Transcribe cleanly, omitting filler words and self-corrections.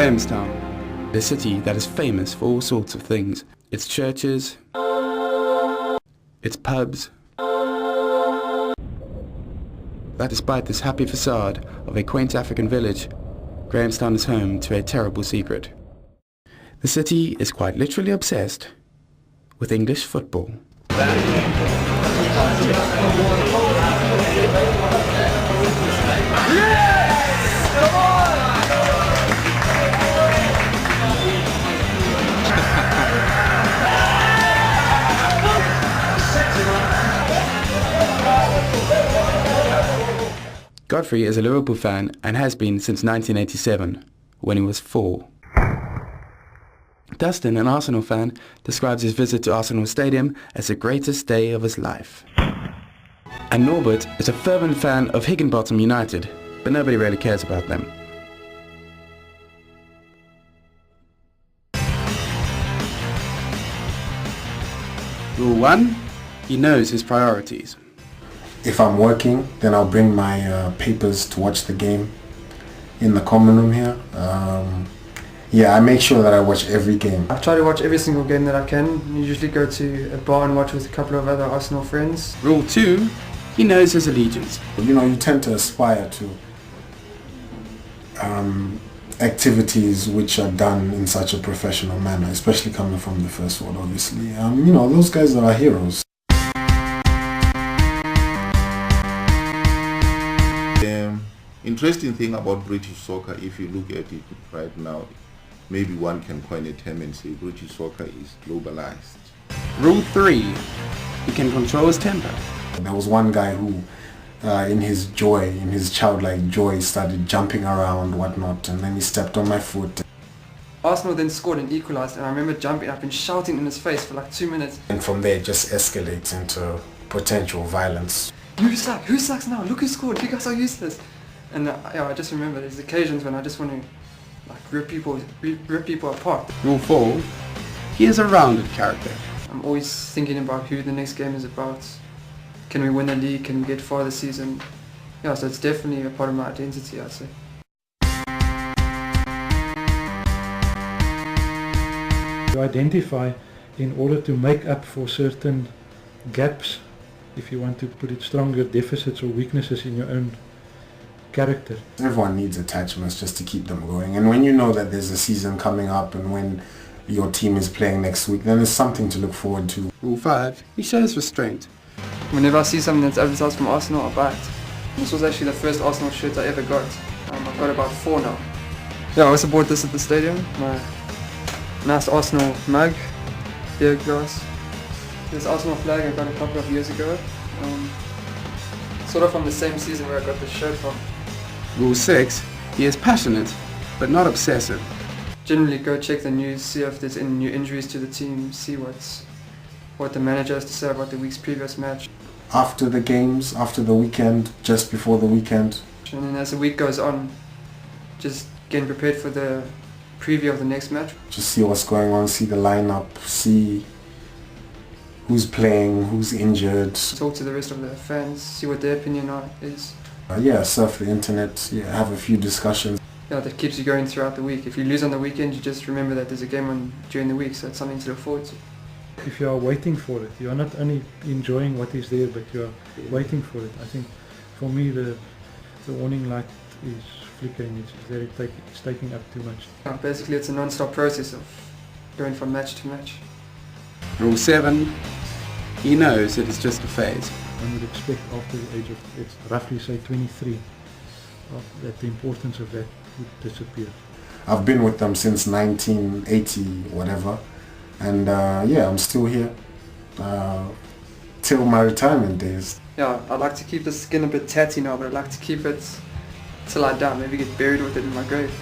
Grahamstown, a city that is famous for all sorts of things. Its churches, its pubs. That despite this happy facade of a quaint African village, Grahamstown is home to a terrible secret. The city is quite literally obsessed with English football. Godfrey is a Liverpool fan and has been since 1987, when he was 4. Dustin, an Arsenal fan, describes his visit to Arsenal Stadium as the greatest day of his life. And Norbert is a fervent fan of Higginbottom United, but nobody really cares about them. Rule 1. He knows his priorities. If I'm working, then I'll bring my papers to watch the game in the common room here. Yeah, I make sure that I watch every game. I try to watch every single game that I can. I usually go to a bar and watch with a couple of other Arsenal friends. Rule 2. He knows his allegiance. You know, you tend to aspire to activities which are done in such a professional manner, especially coming from the first world, obviously. You know, those guys are our heroes. Interesting thing about British soccer, if you look at it right now, maybe one can coin a term and say British soccer is globalized. Rule 3. He can control his temper. There was one guy who, in his joy, in his childlike joy, started jumping around, whatnot, and then he stepped on my foot. Arsenal then scored and equalised, and I remember jumping up and shouting in his face for like 2 minutes. And from there it just escalates into potential violence. You suck! Who sucks now? Look who scored! You guys are useless! And yeah, I just remember there's occasions when I just want to like rip people apart. Rule 4. He is a rounded character. I'm always thinking about who the next game is about. Can we win the league? Can we get far this season? Yeah, so it's definitely a part of my identity, I'd say. You identify in order to make up for certain gaps, if you want to put it stronger, deficits or weaknesses in your own character. Everyone needs attachments just to keep them going, and when you know that there's a season coming up and when your team is playing next week, then it's something to look forward to. Rule 5. He shows restraint. Whenever I see something that's advertised from Arsenal, I buy it. This was actually the first Arsenal shirt I ever got. I've got about 4 now. Yeah, I also bought this at the stadium. My nice Arsenal mug, beer glass. This Arsenal flag I got a couple of years ago. Sort of from the same season where I got this shirt from. Rule 6. He is passionate, but not obsessive. Generally go check the news, see if there's any new injuries to the team, see what the manager has to say about the week's previous match. After the games, after the weekend, just before the weekend. And then as the week goes on, just getting prepared for the preview of the next match. Just see what's going on, see the lineup, see who's playing, who's injured. Talk to the rest of the fans, see what their opinion is. Yeah, surf the internet, yeah, have a few discussions. Yeah, that keeps you going throughout the week. If you lose on the weekend, you just remember that there's a game on during the week, so it's something to look forward to. If you are waiting for it, you are not only enjoying what is there, but you are waiting for it. I think for me the warning light is flickering, it's taking up too much. Yeah, basically it's a non-stop process of going from match to match. Rule 7. He knows it is just a phase. One would expect after the age of, let's roughly say 23, that the importance of that would disappear. I've been with them since 1980, whatever, and yeah, I'm still here till my retirement days. Yeah, I like to keep the skin a bit tatty now, but I like to keep it till I die, maybe get buried with it in my grave.